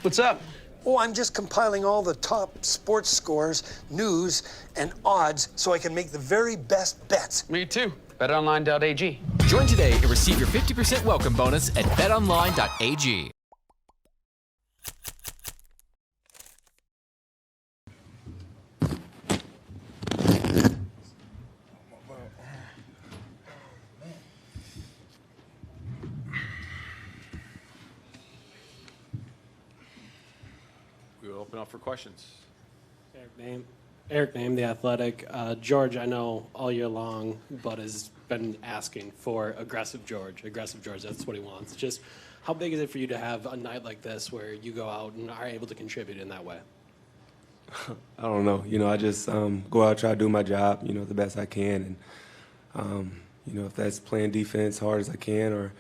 What's up? Oh, I'm just compiling all the top sports scores, news, and odds so I can make the very best bets. Me too. BetOnline.ag. Join today and receive your 50% welcome bonus at betonline.ag. We will open up for questions. Eric Name, The Athletic. George, I know all year long, Bud has been asking for aggressive George. Aggressive George, that's what he wants. Just how big is it for you to have a night like this where you go out and are able to contribute in that way? I don't know. I just go out, try to do my job, the best I can. And, if that's playing defense hard as I can, or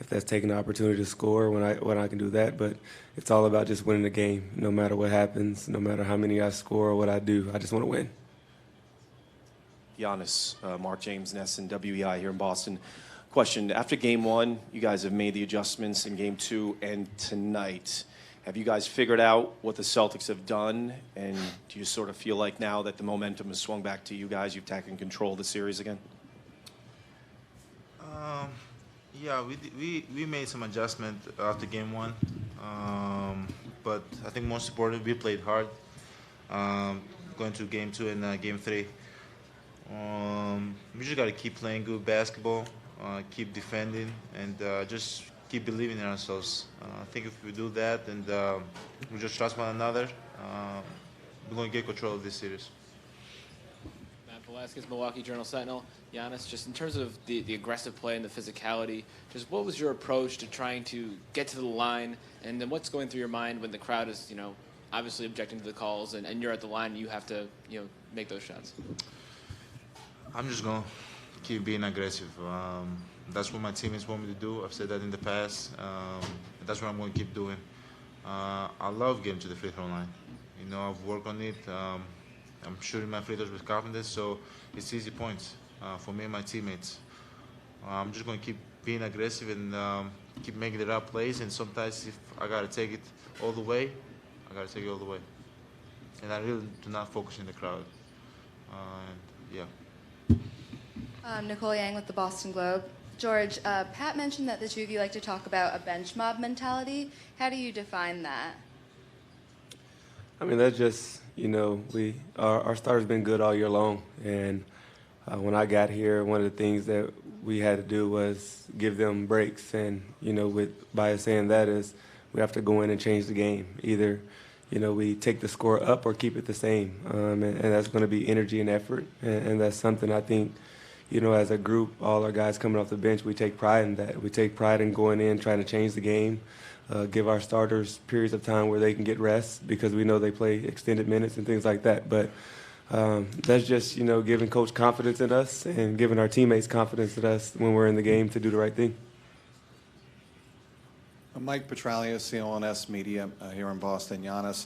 if that's taking the opportunity to score when I can do that. But it's all about just winning the game, no matter what happens, no matter how many I score or what I do. I just want to win. Giannis, Mark James, Ness, and WEI here in Boston. Question, after game one, you guys have made the adjustments in game two and tonight. Have you guys figured out what the Celtics have done? And do you sort of feel like now that the momentum has swung back to you guys, you've taken control of the series again? Yeah, we made some adjustment after game one. But I think most importantly, we played hard going to game two and game three. We just got to keep playing good basketball, keep defending, and just keep believing in ourselves. I think if we do that and we just trust one another, we're going to get control of this series. Matt Velasquez, Milwaukee Journal-Sentinel. Giannis, just in terms of the aggressive play and the physicality, just what was your approach to trying to get to the line, and then what's going through your mind when the crowd is, obviously objecting to the calls, and you're at the line and you have to, make those shots? I'm just going to keep being aggressive. That's what my teammates want me to do. I've said that in the past. That's what I'm going to keep doing. I love getting to the free throw line. I've worked on it. I'm shooting my free throws with confidence, so it's easy points for me and my teammates. I'm just going to keep being aggressive and keep making the right plays, and sometimes if I got to take it all the way, I got to take it all the way. And I really do not focus in the crowd. Yeah. Nicole Yang with the Boston Globe. George, Pat mentioned that the two of you like to talk about a bench mob mentality. How do you define that? I mean, that's just, our starter's been good all year long. And when I got here, one of the things that we had to do was give them breaks. And, by saying that is we have to go in and change the game. Either, we take the score up or keep it the same. And that's going to be energy and effort. And that's something I think, as a group, all our guys coming off the bench, we take pride in that. We take pride in going in, trying to change the game, give our starters periods of time where they can get rest because we know they play extended minutes and things like that. But that's just, giving coach confidence in us and giving our teammates confidence in us when we're in the game to do the right thing. Mike Petralia, CLNS Media here in Boston. Giannis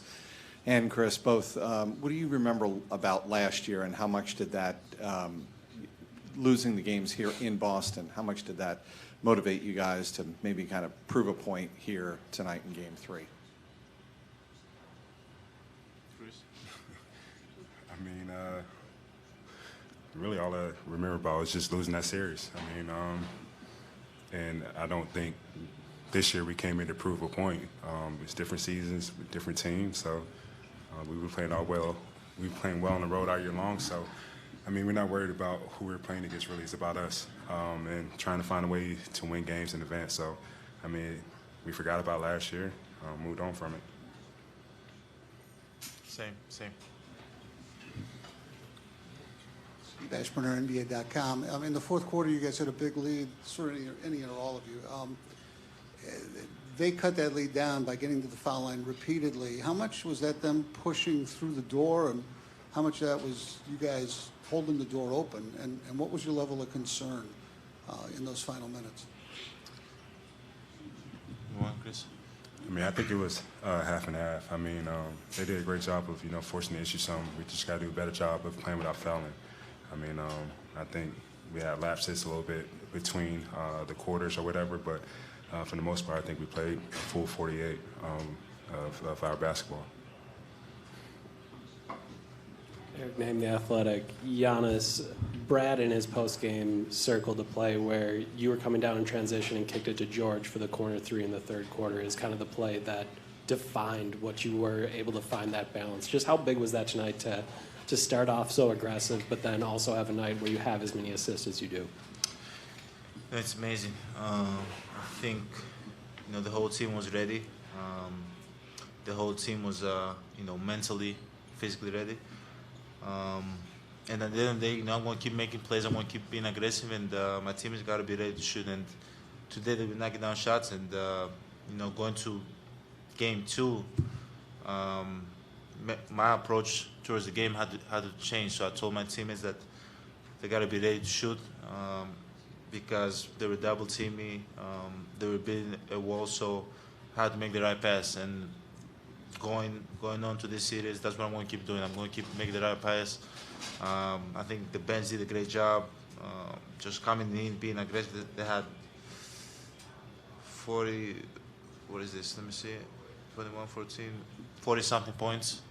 and Khris, both. What do you remember about last year, and how much did that, losing the games here in Boston, how much did that motivate you guys to maybe kind of prove a point here tonight in Game 3? I mean, really all I remember about is just losing that series. I mean, and I don't think this year we came in to prove a point. It's different seasons with different teams, so we were playing well. We were playing well on the road all year long, so I mean, we're not worried about who we're playing against. Really, it's about us and trying to find a way to win games in advance. So, I mean, we forgot about last year, moved on from it. Same. Steve Ashburner, NBA.com. In the fourth quarter, you guys had a big lead, sort of any or all of you. They cut that lead down by getting to the foul line repeatedly. How much was that them pushing through the door, and how much of that was you guys holding the door open? And what was your level of concern in those final minutes? You want, Khris? I mean, I think it was half and half. I mean, they did a great job of, forcing the issue some. We just got to do a better job of playing without fouling. I mean, I think we had lapses a little bit between the quarters or whatever, but for the most part, I think we played full 48. of our basketball. Eric named The Athletic. Giannis, Brad in his postgame circled a play where you were coming down in transition and kicked it to George for the corner three in the third quarter is kind of the play that defined what you were able to find that balance. Just how big was that tonight to start off so aggressive, but then also have a night where you have as many assists as you do? It's amazing. I think the whole team was ready. The whole team was mentally, physically ready. And at the end of the day, I'm going to keep making plays. I'm going to keep being aggressive, and my team has got to be ready to shoot. And today they've been knocking down shots, and going to game two, my approach towards the game had to change. So I told my teammates that they got to be ready to shoot because they were double teaming me. They were building a wall, so I had to make the right pass. And going on to this series, that's what I'm going to keep doing. I'm going to keep making the right pass. I think the bench did a great job, just coming in, being aggressive. They had 40, what is this? Let me see, 21, 14, 40-something points.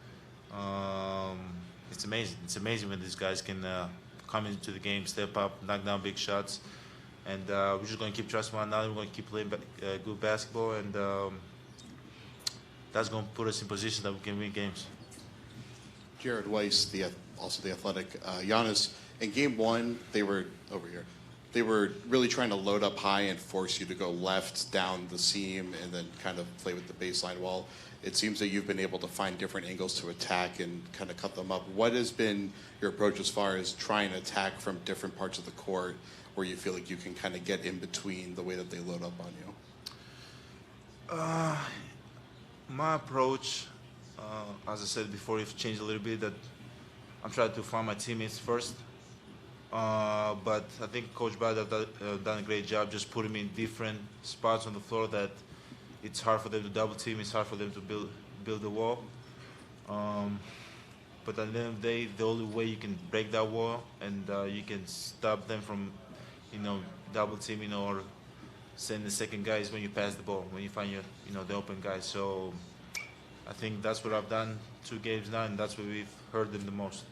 It's amazing. It's amazing when these guys can come into the game, step up, knock down big shots. And we're just going to keep trusting one another. We're going to keep playing good basketball, and that's going to put us in position that we can win games. Jared Weiss, also the Athletic. Giannis, in game one, they were over here. They were really trying to load up high and force you to go left down the seam and then kind of play with the baseline wall. It seems that you've been able to find different angles to attack and kind of cut them up. What has been your approach as far as trying to attack from different parts of the court where you feel like you can kind of get in between the way that they load up on you? My approach, as I said before, it's changed a little bit. That I'm trying to find my teammates first. But I think Coach Brad has done a great job just putting me in different spots on the floor that it's hard for them to double team, it's hard for them to build the wall. But at the end of the day, the only way you can break that wall and you can stop them from, double teaming or sending the second guy is when you pass the ball, when you find the open guy. So I think that's what I've done 2 games now, and that's where we've hurt them the most.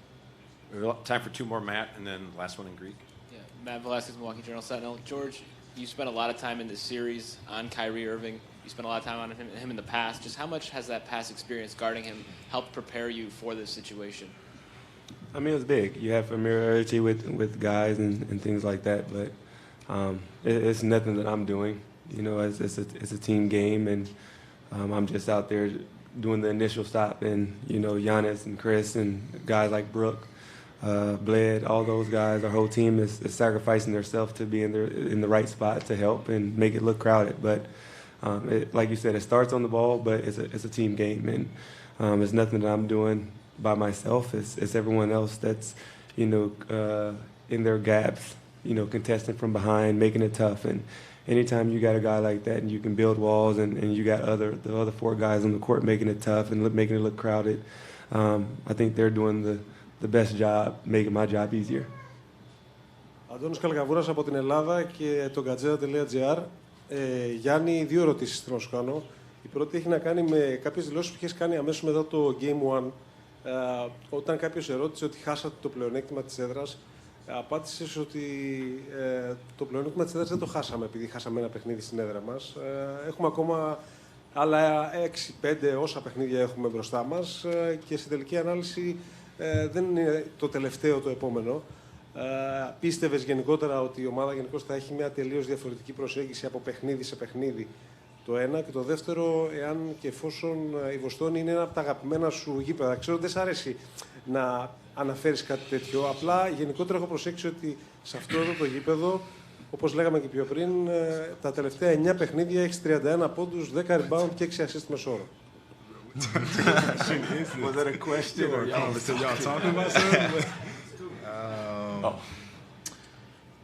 We have time for 2 more, Matt, and then last one in Greek. Yeah, Matt Velasquez, Milwaukee Journal-Sentinel. George, you spent a lot of time in this series on Kyrie Irving. You spent a lot of time on him in the past. Just how much has that past experience guarding him helped prepare you for this situation? I mean, it was big. You have familiarity with guys and things like that, but it's nothing that I'm doing. It's a team game, and I'm just out there doing the initial stop. And Giannis and Khris and guys like Brooke, Bled, all those guys, our whole team is sacrificing themselves to be in the right spot to help and make it look crowded. But like you said, it starts on the ball, but it's a team game, and it's nothing that I'm doing by myself. It's everyone else that's in their gaps, contesting from behind, making it tough. And anytime you got a guy like that and you can build walls, and you got the other 4 guys on the court making it tough and making it look crowded, I think they're doing the best job, making my job easier. Αντώνης Καλκαβούρας από την Ελλάδα και το Gazeta.gr. Γιάννη, 2 ερωτήσεις θέλω να σου κάνω. Η πρώτη έχει να κάνει με κάποιες δηλώσεις που είχες κάνει αμέσως μετά το Game 1. Όταν κάποιος ερώτησε ότι χάσατε το πλεονέκτημα της έδρας, απάντησες ότι το πλεονέκτημα της έδρας δεν το χάσαμε επειδή χάσαμε ένα παιχνίδι στην έδρα μας. Έχουμε ακόμα άλλα 6-5 όσα παιχνίδια έχουμε μπροστά μας και στην τελική ανάλυση δεν είναι το τελευταίο το επόμενο. Πίστευες γενικότερα ότι η ομάδα γενικώς θα έχει μια τελείως διαφορετική προσέγγιση από παιχνίδι σε παιχνίδι, το ένα, και το δεύτερο, εάν και εφόσον η Βοστόνη είναι ένα από τα αγαπημένα σου γήπεδα. Ξέρω ότι δεν σ' αρέσει να αναφέρεις κάτι τέτοιο, απλά γενικότερα έχω προσέξει ότι σε αυτό εδώ το γήπεδο, όπως λέγαμε και πιο πριν, τα τελευταία 9 παιχνίδια έχεις 31 πόντους, 10 rebound και 6 assist μεσόωρο. Was that a question or y'all talking about something?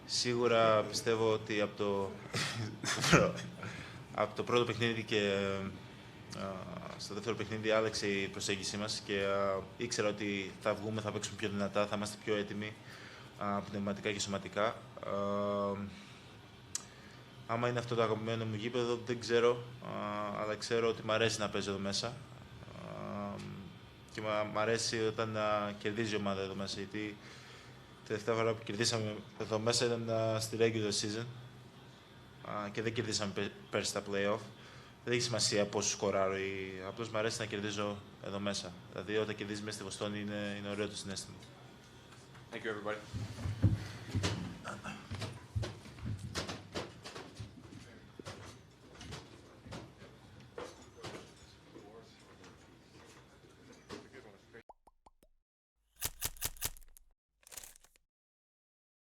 Σίγουρα πιστεύω ότι από το πρώτο παιχνίδι και στο δεύτερο παιχνίδι άλλαξε η προσέγγιση μας και ήξερα ότι θα βγούμε, θα παίξουμε πιο δυνατά, θα είμαστε πιο έτοιμοι πνευματικά και σωματικά. Άμα είναι αυτό το αγαπημένο μου γήπεδο, δεν ξέρω, αλλά ξέρω ότι μου αρέσει να παίζω εδώ μέσα. Και μου αρέσει όταν κερδίζει η ομάδα εδώ μέσα, γιατί τελευταία φορά που κερδίσαμε εδώ μέσα ήταν στη regular season και δεν κερδίσαμε πέρσι στα play-off. Δεν έχει σημασία πόσο σκοράρω, απλώς μου αρέσει να κερδίζω εδώ μέσα. Δηλαδή όταν κερδίζει μέσα στη Βοστόνη είναι ωραίο το συναίσθημα. Thank you, everybody.